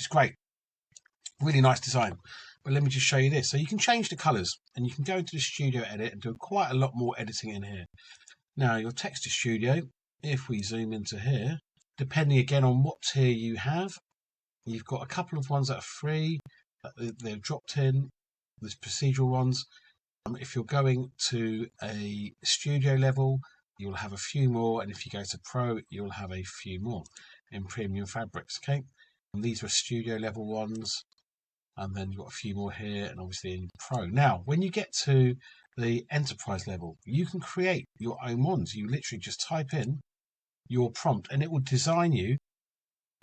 great. Really nice design. But let me just show you this. So you can change the colors, and you can go into the Studio Edit and do quite a lot more editing in here. Now, your Texture Studio, if we zoom into here, depending again on what tier you have, you've got a couple of ones that are free, they're dropped in. There's procedural ones. If you're going to a studio level, you'll have a few more, and if you go to Pro, you'll have a few more in premium fabrics. Okay, and these are studio level ones, and then you've got a few more here, and obviously in Pro. Now, when you get to the enterprise level, you can create your own ones. You literally just type in your prompt, and it will design you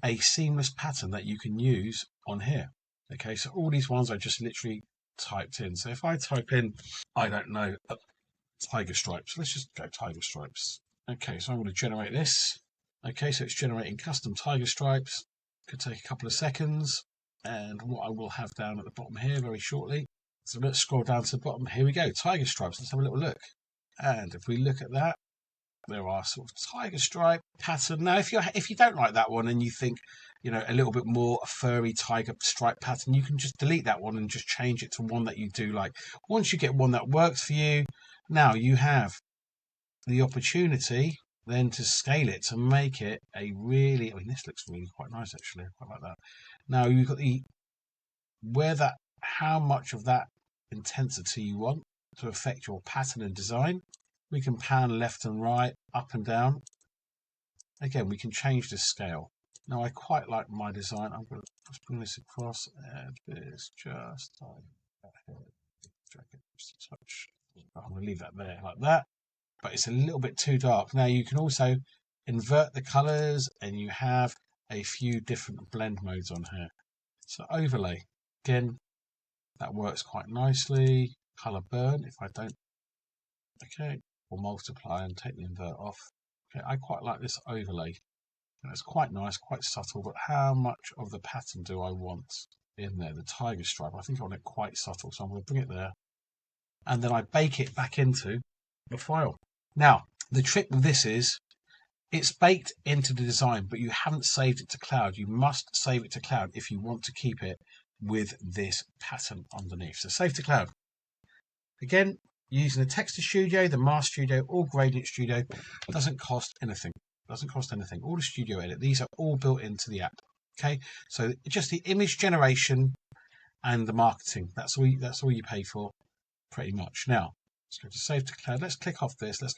a seamless pattern that you can use on here. Okay, so all these ones I just literally typed in. So if I type in, I don't know, tiger stripes, let's just go tiger stripes. Okay, so I'm going to generate this. Okay, so it's generating custom tiger stripes. Could take a couple of seconds. And what I will have down at the bottom here very shortly. So let's scroll down to the bottom. Here we go, tiger stripes. Let's have a little look. And if we look at that, there are sort of tiger stripe pattern. Now, if you don't like that one and you think, you know, a little bit more furry tiger stripe pattern, you can just delete that one and just change it to one that you do like. Once you get one that works for you, now you have the opportunity then to scale it to make it a really, I mean, this looks really quite nice actually. I quite like that. Now you've got the how much of that intensity you want to affect your pattern and design. We can pan left and right, up and down. Again, we can change the scale. Now, I quite like my design. I'm going to just bring this across, and this just drag it just a touch. I'm going to leave that there like that, but it's a little bit too dark. Now, you can also invert the colors, and you have a few different blend modes on here. So overlay, again, that works quite nicely. Color burn, if I don't, okay, or multiply and take the invert off. Okay, I quite like this overlay. And it's quite nice, quite subtle, but how much of the pattern do I want in there? The tiger stripe, I think I want it quite subtle, so I'm going to bring it there. And then I bake it back into the file. Now, the trick with this is, it's baked into the design, but you haven't saved it to cloud. You must save it to cloud if you want to keep it with this pattern underneath. So save to cloud. Again, using the Texture Studio, the Mask Studio, or Gradient Studio, doesn't cost anything. Doesn't cost anything. All the Studio Edit, these are all built into the app. Okay, so just the image generation and the marketing. That's all you pay for, pretty much. Now, let's go to save to cloud. Let's click off this. Let's